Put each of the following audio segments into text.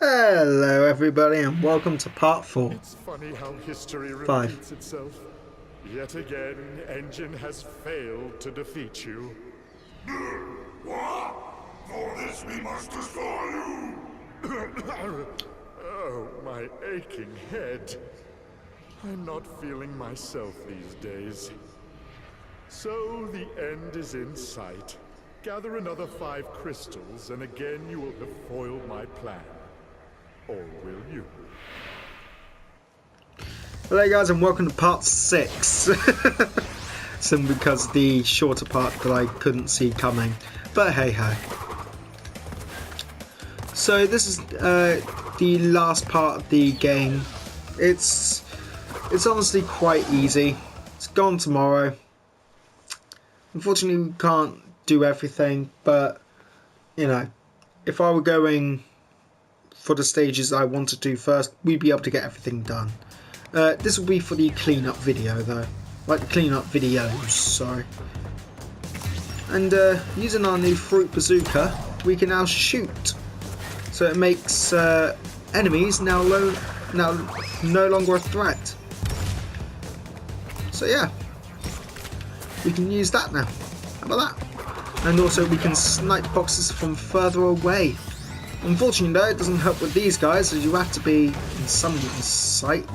Hello everybody and welcome to part 4. It's funny how history Five. repeats itself. Yet again, Engine has failed to defeat you. What? For this we must destroy you! Oh, my aching head. I'm not feeling myself these days. So the end is in sight. Gather another 5 crystals, and again you will have foiled my plan. Or will you? Hello guys and welcome to part 6. Simply because the shorter part that I couldn't see coming. But hey ho. So this is the last part of the game. It's honestly quite easy. It's gone tomorrow. Unfortunately we can't do everything, but you know, if I were going for the stages I want to do first, we'd be able to get everything done. This will be for the cleanup video though, like the cleanup videos, sorry. And using our new fruit bazooka, we can now shoot. So it makes enemies now no longer a threat. So yeah, we can use that now. How about that? And also we can snipe boxes from further away. Unfortunately though, it doesn't help with these guys, as you have to be in someone's sight.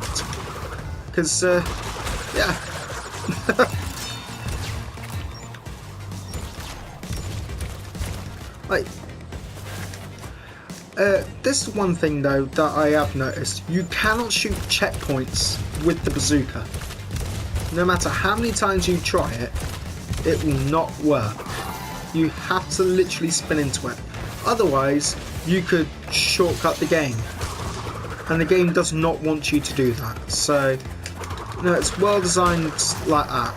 Because, yeah. Like, this is one thing though that I have noticed. You cannot shoot checkpoints with the bazooka. No matter how many times you try it, it will not work. You have to literally spin into it. Otherwise, you could shortcut the game, and the game does not want you to do that. So, no, it's well designed like that.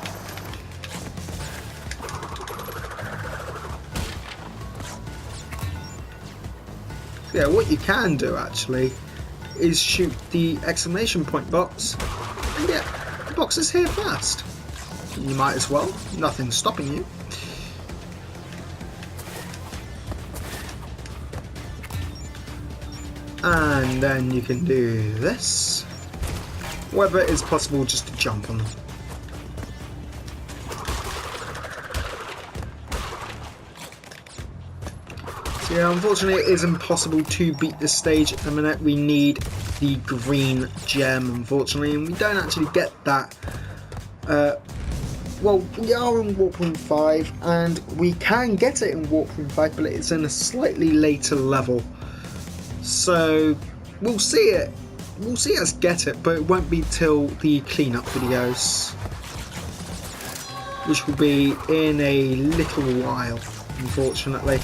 Yeah, what you can do actually is shoot the exclamation point box, and yeah, the box is here first. You might as well. Nothing's stopping you. And then you can do this. Whether it is possible just to jump on them. So yeah, unfortunately it is impossible to beat this stage at the minute. We need the green gem, unfortunately, and we don't actually get that. Well, we are in Warp 5, and we can get it in Warp 5, but it's in a slightly later level. So we'll see it. We'll see us get it, but it won't be till the cleanup videos, which will be in a little while, unfortunately.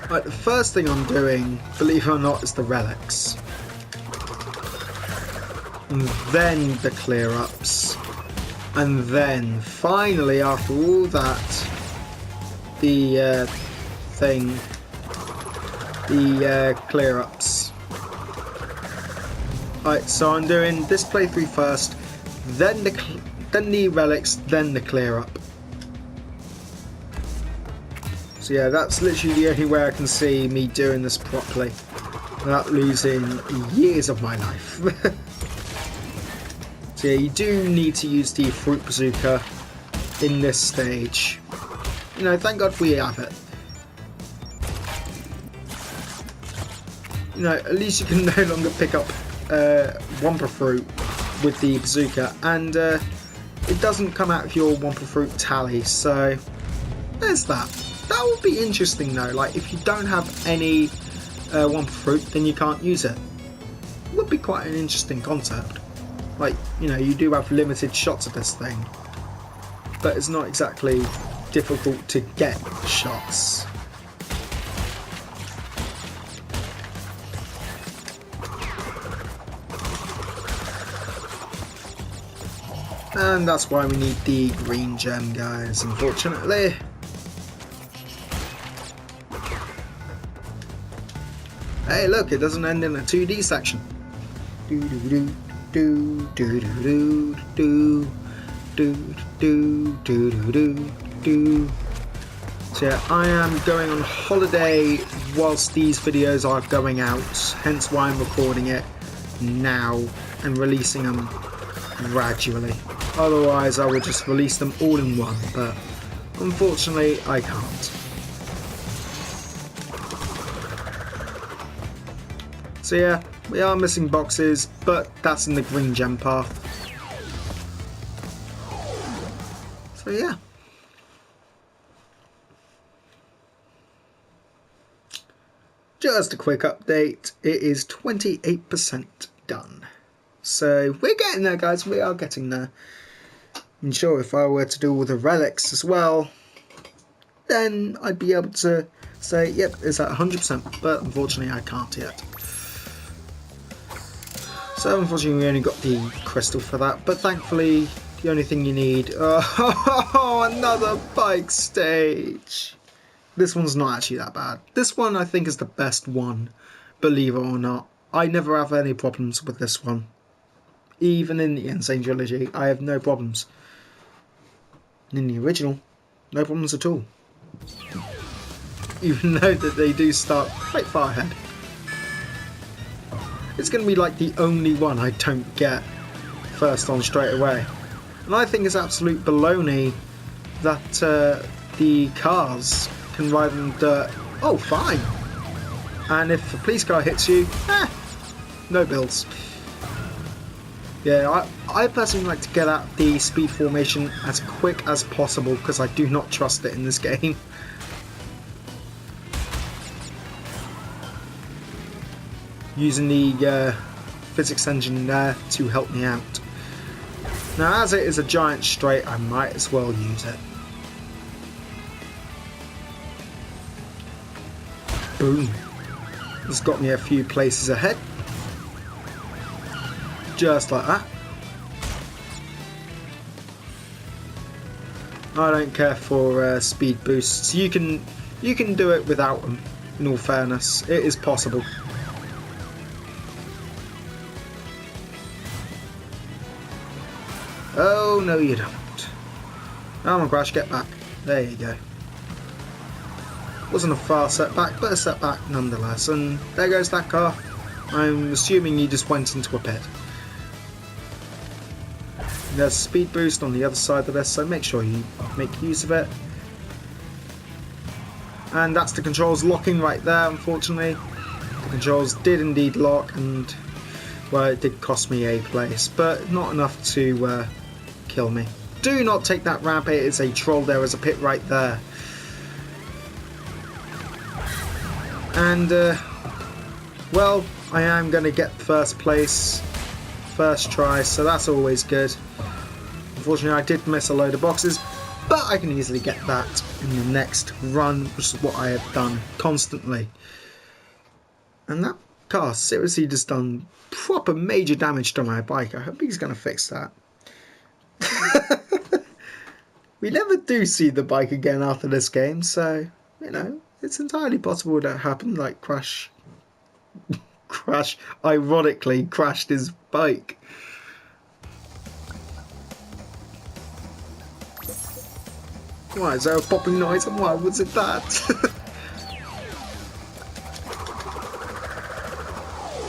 Right, the first thing I'm doing, believe it or not, is the relics, and then the clear-ups, and then finally, after all that, the clear-ups. Right, so I'm doing this playthrough first, then the relics, then the clear-up. So yeah, that's literally the only way I can see me doing this properly without losing years of my life. So yeah, you do need to use the fruit bazooka in this stage. You know, thank God we have it. You know, at least you can no longer pick up Wumpa Fruit with the bazooka, and it doesn't come out of your Wumpa Fruit tally, so there's that. That would be interesting though, like if you don't have any Wumpa Fruit, then you can't use it. It would be quite an interesting concept. Like, you know, you do have limited shots of this thing, but it's not exactly difficult to get shots. And that's why we need the green gem, guys, unfortunately. Hey look, it doesn't end in a 2D section. Do do do do do do do do do do do do. So yeah, I am going on holiday whilst these videos are going out, hence why I'm recording it now and releasing them gradually. Otherwise I would just release them all in one, but unfortunately I can't. So yeah, we are missing boxes, but that's in the green gem path. So yeah. Just a quick update, it is 28% done. So we're getting there, guys, we are getting there. I'm sure if I were to do all the relics as well, then I'd be able to say, yep, it's at 100%, but unfortunately I can't yet. So unfortunately we only got the crystal for that, but thankfully the only thing you need... Oh, another bike stage! This one's not actually that bad. This one I think is the best one, believe it or not. I never have any problems with this one. Even in the Sane Trilogy, I have no problems. And in the original, no problems at all. Even though that they do start quite far ahead. It's going to be like the only one I don't get first on straight away. And I think it's absolute baloney that the cars can ride in dirt. Oh, fine. And if a police car hits you, no bills. Yeah, I personally like to get out the speed formation as quick as possible because I do not trust it in this game. Using the physics engine there to help me out. Now, as it is a giant straight, I might as well use it. Boom. It's got me a few places ahead. Just like that. I don't care for speed boosts. You can do it without them, in all fairness. It is possible. Oh, no you don't. Come on, Crash, get back. There you go. Wasn't a far setback, but a setback nonetheless. And there goes that car. I'm assuming you just went into a pit. There's a speed boost on the other side of this, so make sure you make use of it. And that's the controls locking right there, unfortunately. The controls did indeed lock, and well, it did cost me a place, but not enough to kill me. Do not take that ramp, it is a troll, there is a pit right there. And, well, I am going to get first place, first try, so that's always good. Unfortunately, I did miss a load of boxes, but I can easily get that in the next run, which is what I have done constantly. And that car seriously just done proper major damage to my bike. I hope he's going to fix that. We never do see the bike again after this game, so, you know, it's entirely possible that happened, like Crash ironically crashed his bike. Why is there a popping noise and why was it that?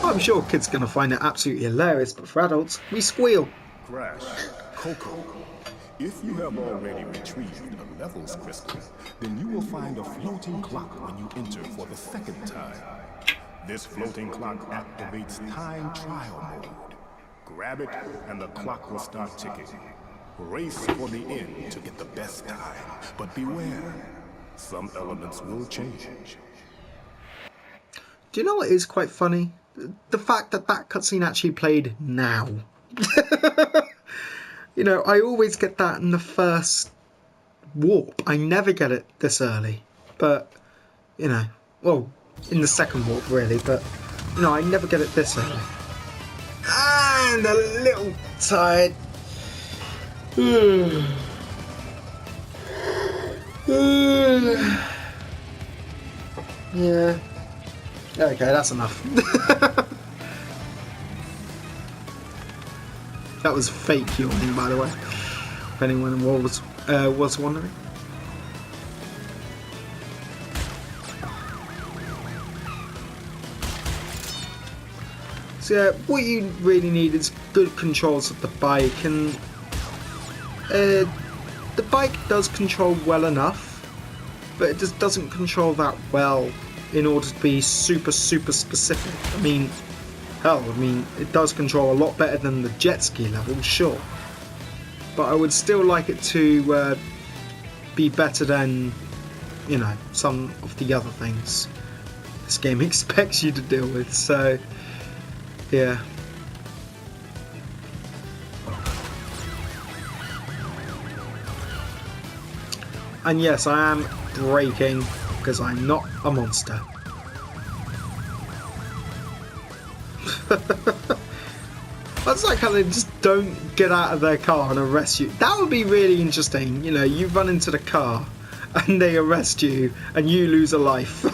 I'm sure kids are going to find it absolutely hilarious, but for adults, we squeal. Crash, Coco, if you have already retrieved a levels crystal, then you will find a floating clock when you enter for the second time. This floating clock activates time trial mode. Grab it and the clock will start ticking. Race for the end to get the best time, but beware, some elements will change. Do you know what is quite funny? The fact that that cutscene actually played now. You know, I always get that in the first warp. I never get it this early. But, you know, well, in the second warp really, but, you know, I never get it this early. And a little tired. Yeah. Okay, that's enough. That was fake yawning, by the way, if anyone was wondering. So yeah, what you really need is good controls of the bike, and the bike does control well enough, but it just doesn't control that well in order to be super specific. I mean, hell, it does control a lot better than the jet ski level, sure, but I would still like it to be better than, you know, some of the other things this game expects you to deal with, so yeah. And yes, I am braking because I'm not a monster. That's like how they just don't get out of their car and arrest you. That would be really interesting. You know, you run into the car and they arrest you and you lose a life.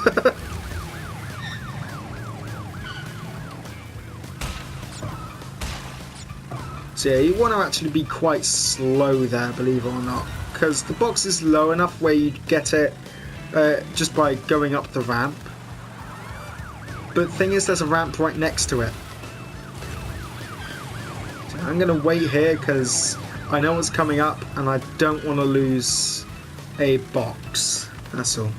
So yeah, you want to actually be quite slow there, believe it or not, because the box is low enough where you get it just by going up the ramp. But the thing is, there's a ramp right next to it. So I'm going to wait here because I know what's coming up and I don't want to lose a box. That's all.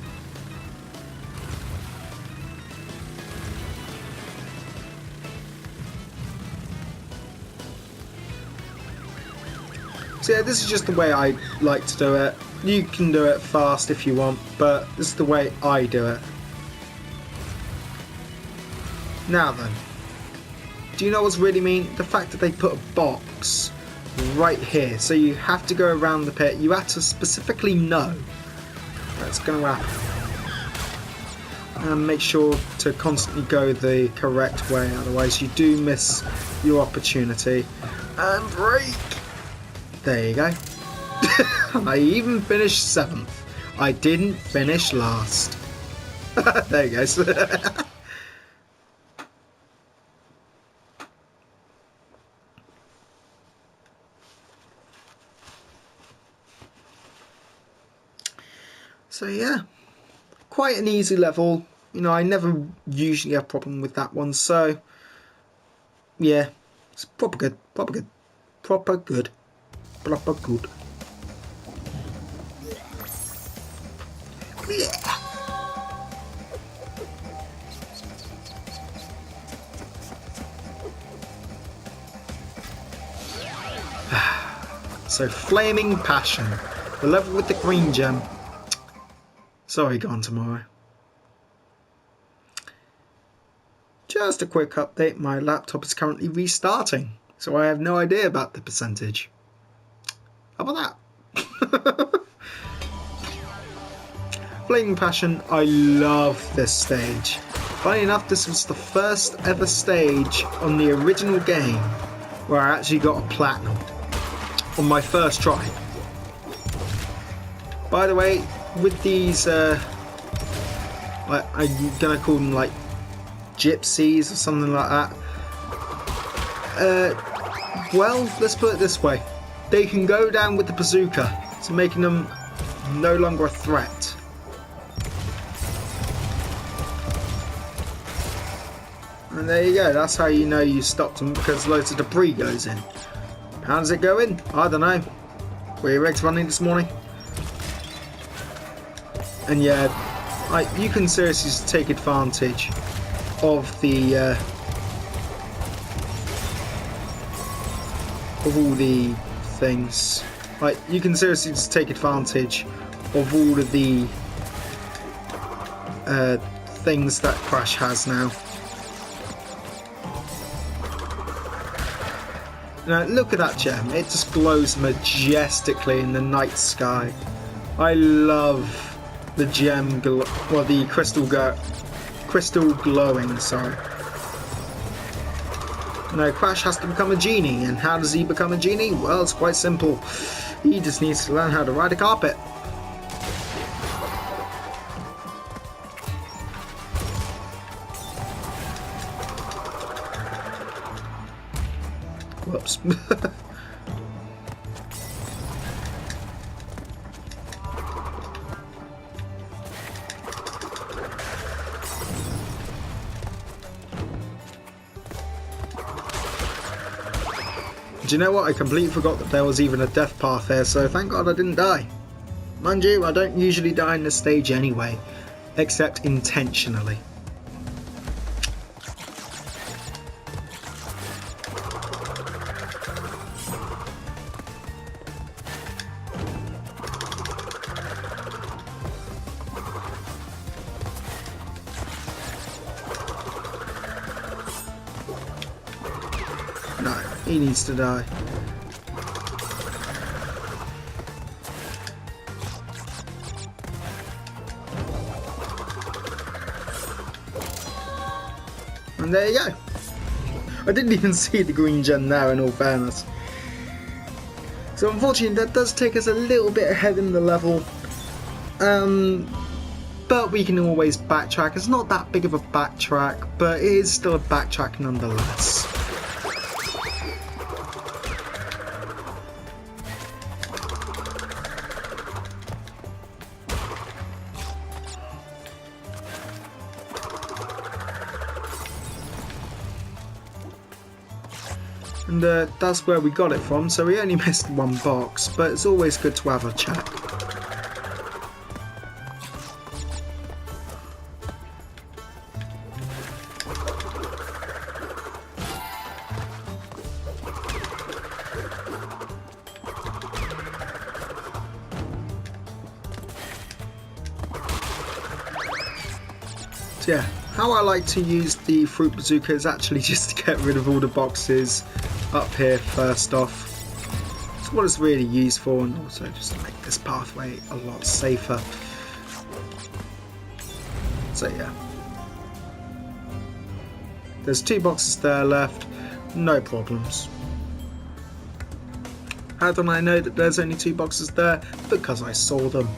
So yeah, this is just the way I like to do it. You can do it fast if you want, but this is the way I do it. Now then, do you know what's really mean? The fact that they put a box right here, so you have to go around the pit. You have to specifically know that's going to happen. And make sure to constantly go the correct way, otherwise you do miss your opportunity. And brake! There you go. I even finished 7th. I didn't finish last. There you go. So yeah, quite an easy level. You know, I never usually have a problem with that one. So yeah, it's proper good. Yeah. So Flaming Passion, the level with the green gem. Sorry, gone tomorrow. Just a quick update, my laptop is currently restarting, so I have no idea about the percentage. How about that? Flaming Passion, I love this stage. Funny enough, this was the first ever stage on the original game where I actually got a platinum on my first try. By the way, with these, I'm gonna call them like gypsies or something like that. Well, let's put it this way. They can go down with the bazooka, so making them no longer a threat. And there you go, that's how you know you stopped them, because loads of debris goes in. How does it go in? I don't know. Were your eggs running this morning? And yeah, you can seriously take advantage of the of all the things. Like, you can seriously just take advantage of all of the things that Crash has now. Now look at that gem, it just glows majestically in the night sky. I love the gem, the crystal glowing, sorry. Now Crash has to become a genie, and how does he become a genie? Well, it's quite simple. He just needs to learn how to ride a carpet. Whoops. Do you know what? I completely forgot that there was even a death path here, so thank God I didn't die. Mind you, I don't usually die in this stage anyway, except intentionally. No, he needs to die. And there you go. I didn't even see the green gem there, in all fairness. So unfortunately that does take us a little bit ahead in the level. But we can always backtrack. It's not that big of a backtrack, but it is still a backtrack nonetheless. And that's where we got it from, so we only missed one box, but it's always good to have a check. So yeah, how I like to use the fruit bazooka is actually just to get rid of all the boxes up here first off. It's what it's really used for, and also just to make this pathway a lot safer. So yeah, there's 2 boxes there left, no problems. How do I know that there's only 2 boxes there? Because I saw them.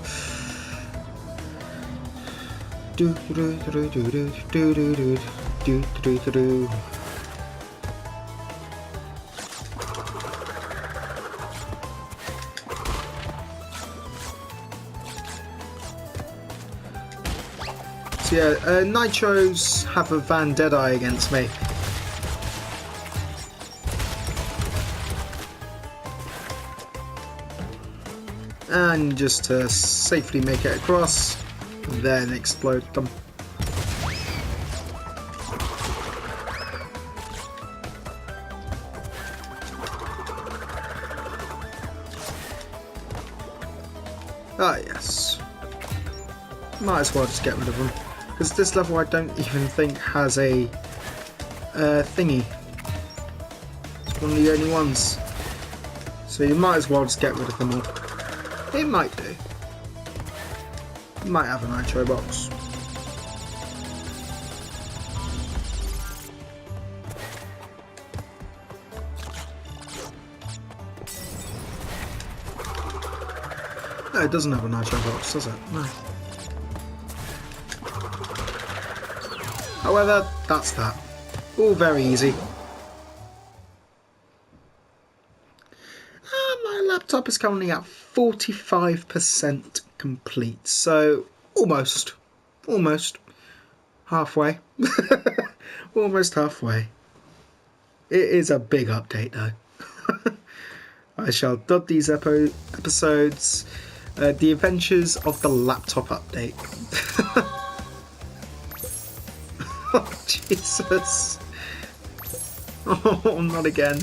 Do do do do do do do do do do do. So yeah, Nitros have a vendetta against me. And just to safely make it across, then explode them. Ah yes. Might as well just get rid of them. Because this level I don't even think has a thingy. It's one of the only ones. So you might as well just get rid of them all. It might do. It might have a nitro box. No, it doesn't have a nitro box, does it? No. However, that's that. All very easy. My laptop is currently at 45% complete, so almost halfway. Almost halfway. It is a big update though. I shall dub these episodes The Adventures of the Laptop Update. Oh, Jesus. Oh, not again.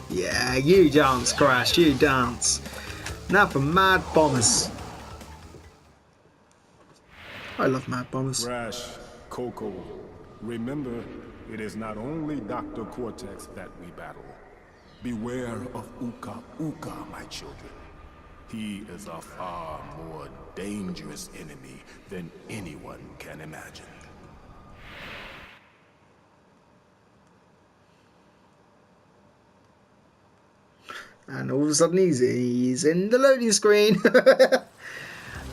Yeah, you dance, Crash, you dance. Now for Mad Bombers. I love Mad Bombers. Crash, Coco, remember, it is not only Dr. Cortex that we battle. Beware of Uka Uka, my children. He is a far more dangerous enemy than anyone can imagine. And all of a sudden he's in the loading screen. Oh,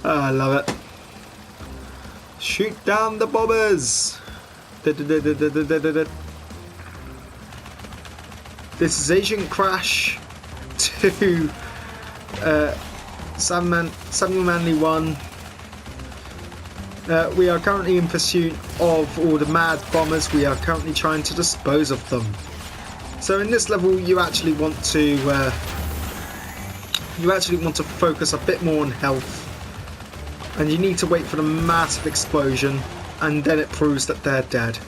I love it. Shoot down the bombers. This is Agent Crash to Samuel Manley 1. We are currently in pursuit of all the mad bombers. We are currently trying to dispose of them. So in this level, you actually want to focus a bit more on health, and you need to wait for the massive explosion, and then it proves that they're dead.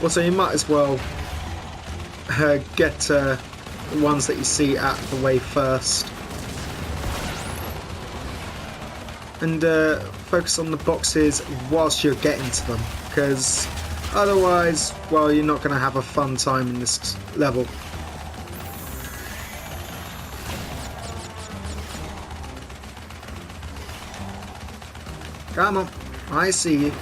Also, you might as well get the ones that you see out of the way first. And focus on the boxes whilst you're getting to them, because otherwise, well, you're not going to have a fun time in this level. Come on, I see you.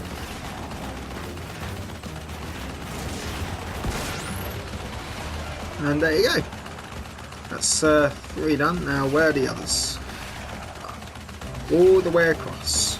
And there you go. That's 3 done. Now, where are the others? All the way across.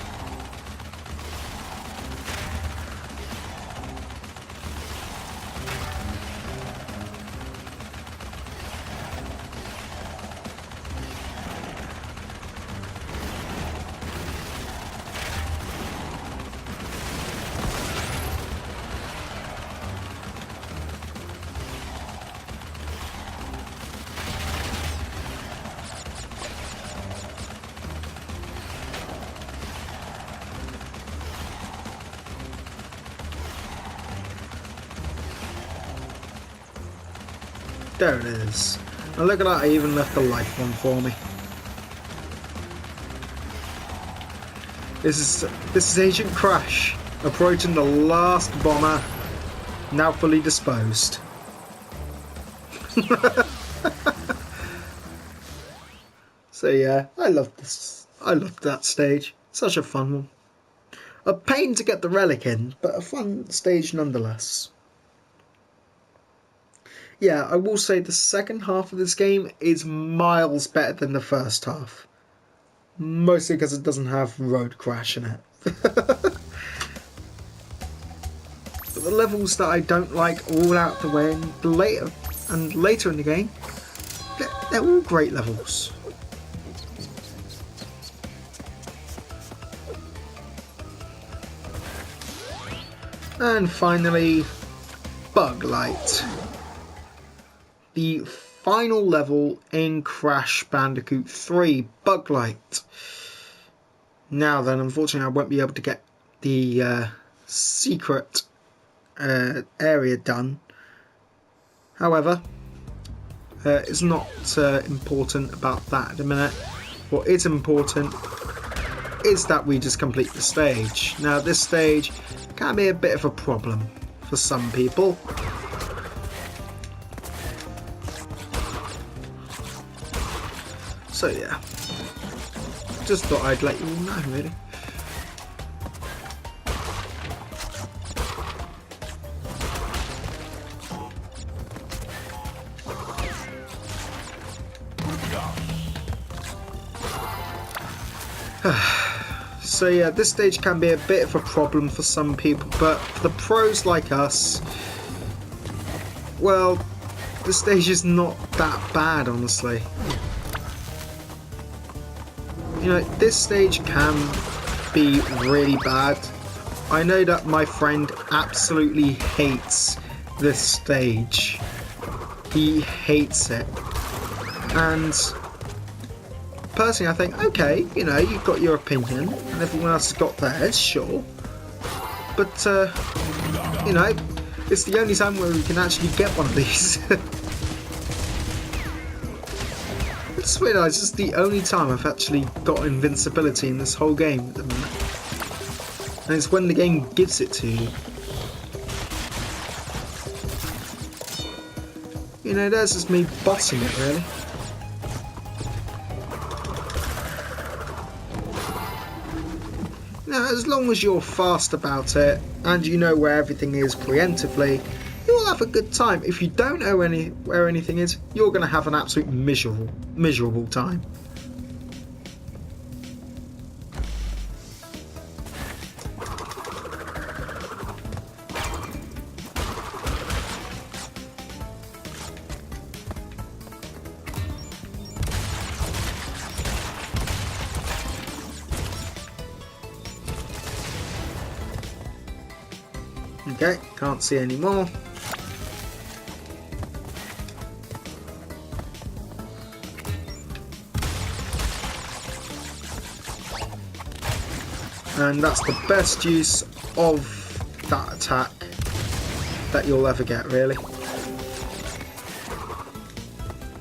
There it is. And look at that, I even left the life one for me. This is Agent Crash approaching the last bomber, now fully disposed. So yeah, I love this. I loved that stage. Such a fun one. A pain to get the relic in, but a fun stage nonetheless. Yeah, I will say the second half of this game is miles better than the first half. Mostly because it doesn't have Road Crash in it. But the levels that I don't like all out the way, and later in the game, they're all great levels. And finally, Buglight. The final level in Crash Bandicoot 3, Buglight. Now then, unfortunately I won't be able to get the secret area done. However, it's not important about that at the minute. What is important is that we just complete the stage. Now this stage can be a bit of a problem for some people. So yeah, just thought I'd let you all know, really. So yeah, this stage can be a bit of a problem for some people, but for the pros like us, well, the stage is not that bad, honestly. You know, this stage can be really bad. I know that my friend absolutely hates this stage. He hates it. And personally I think, okay, you know, you've got your opinion and everyone else has got theirs, sure. But, you know, it's the only time where we can actually get one of these. I just realised it's the only time I've actually got invincibility in this whole game at the minute. And it's when the game gives it to you. You know, there's just me bossing it, really. Now, as long as you're fast about it, and you know where everything is preemptively, you'll have a good time. If you don't know where anything is, you're going to have an absolute miserable time. Okay, can't see any more. And that's the best use of that attack that you'll ever get, really.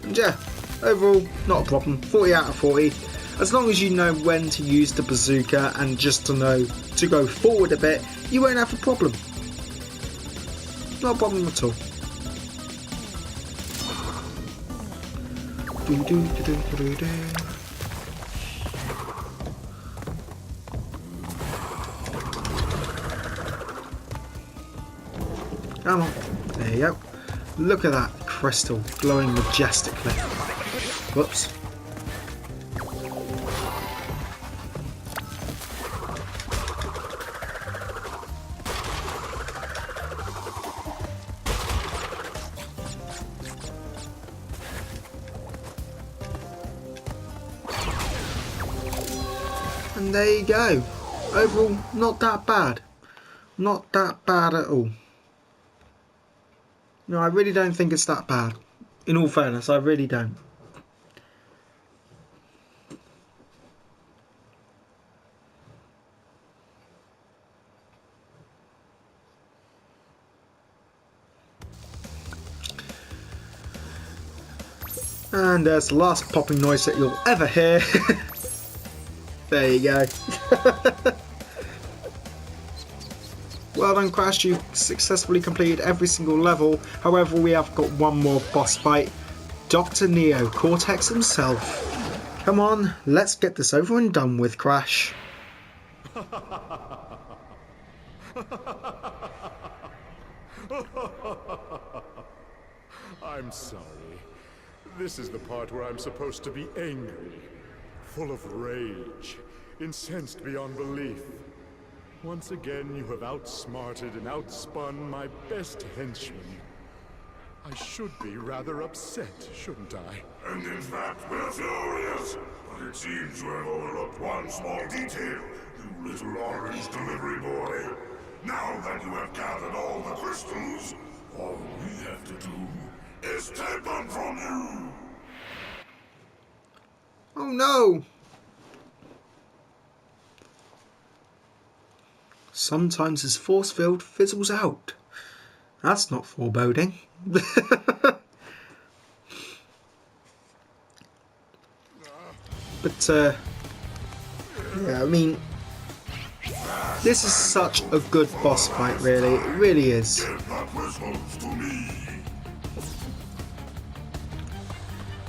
And yeah, overall, not a problem. 40 out of 40. As long as you know when to use the bazooka and just to know to go forward a bit, you won't have a problem. Not a problem at all. Come on, there you go. Look at that crystal glowing majestically. Whoops. And there you go. Overall, not that bad. Not that bad at all. No, I really don't think it's that bad. In all fairness, I really don't. And there's the last popping noise that you'll ever hear. There you go. Well done, Crash, you successfully completed every single level. However, we have got one more boss fight. Dr. Neo, Cortex himself. Come on, let's get this over and done with, Crash. I'm sorry. This is the part where I'm supposed to be angry, full of rage, incensed beyond belief. Once again, you have outsmarted and outspun my best henchman. I should be rather upset, shouldn't I? And in fact, we're furious. But it seems you have overlooked one small detail, you little orange delivery boy. Now that you have gathered all the crystals, all we have to do is take them from you. Oh no! Sometimes his force field fizzles out. That's not foreboding. But, yeah, I mean, this is such a good boss fight, really. It really is. It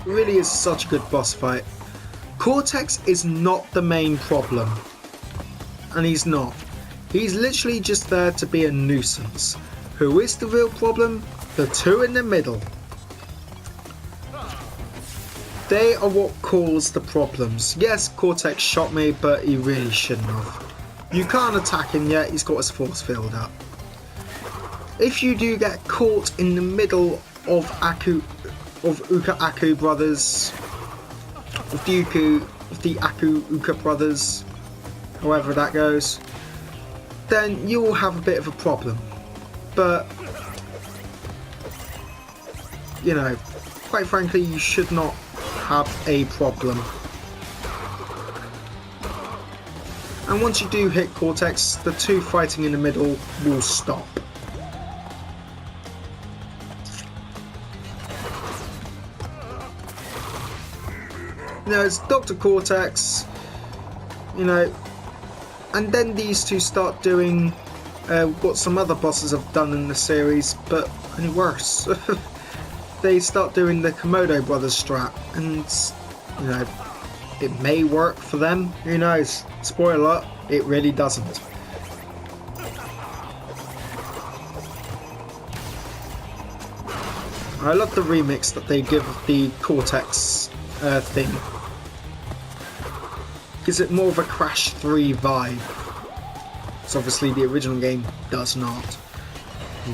really is such a good boss fight. Cortex is not the main problem. And he's not. He's literally just there to be a nuisance. Who is the real problem? The two in the middle. They are what cause the problems. Yes, Cortex shot me, but he really shouldn't have. You can't attack him yet, he's got his force field up. If you do get caught in the middle of Uka Aku brothers, of the Aku Uka brothers, however that goes, then you will have a bit of a problem. But, you know, quite frankly, you should not have a problem. And once you do hit Cortex, the two fighting in the middle will stop. You know, it's Dr. Cortex, you know, and then these two start doing what some other bosses have done in the series, but only worse. They start doing the Komodo brothers strat, and, you know, it may work for them, who knows. Spoiler, it really doesn't. I love the remix that they give the Cortex thing. Gives it more of a Crash 3 vibe. So obviously the original game does not.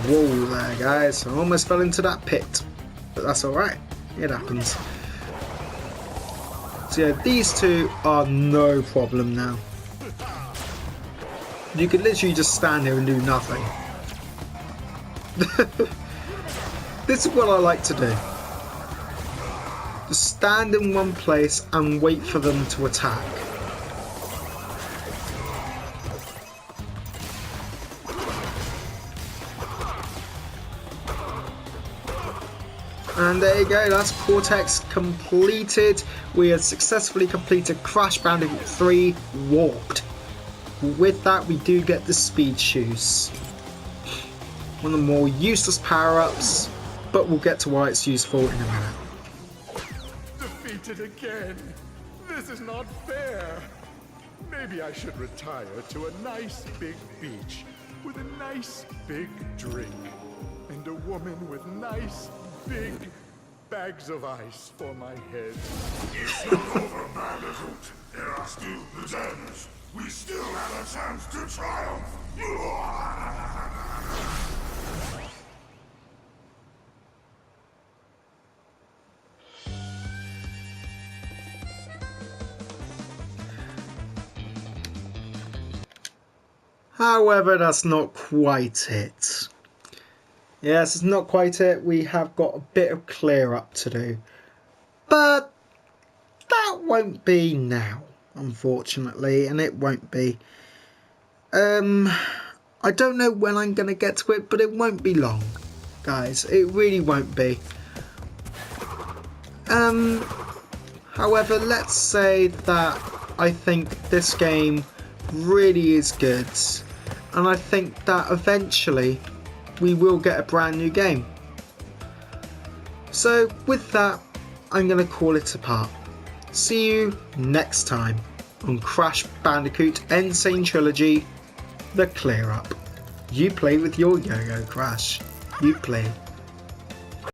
Whoa there, guys. I almost fell into that pit. But that's alright. It happens. So yeah, these two are no problem now. You could literally just stand here and do nothing. This is what I like to do. Just stand in one place and wait for them to attack. And there you go, that's Cortex completed. We have successfully completed Crash Bandicoot 3 Warped. With that, we do get the speed shoes. One of the more useless power-ups, but we'll get to why it's useful in a minute. Defeated again. This is not fair. Maybe I should retire to a nice big beach with a nice big drink and a woman with nice big bags of ice for my head. It's not over, Bandicoot. There are still the Gens. We still have a chance to triumph. However, that's not quite it. Yes, it's not quite it. We have got a bit of clear up to do. But that won't be now, unfortunately, and it won't be. I don't know when I'm going to get to it, but it won't be long, guys. It really won't be. However, let's say that I think this game really is good, and I think that eventually we will get a brand new game. So with that, I'm going to call it a part. See you next time on Crash Bandicoot N Sane Trilogy, The Clear Up. You play with your yo-yo, Crash. You play.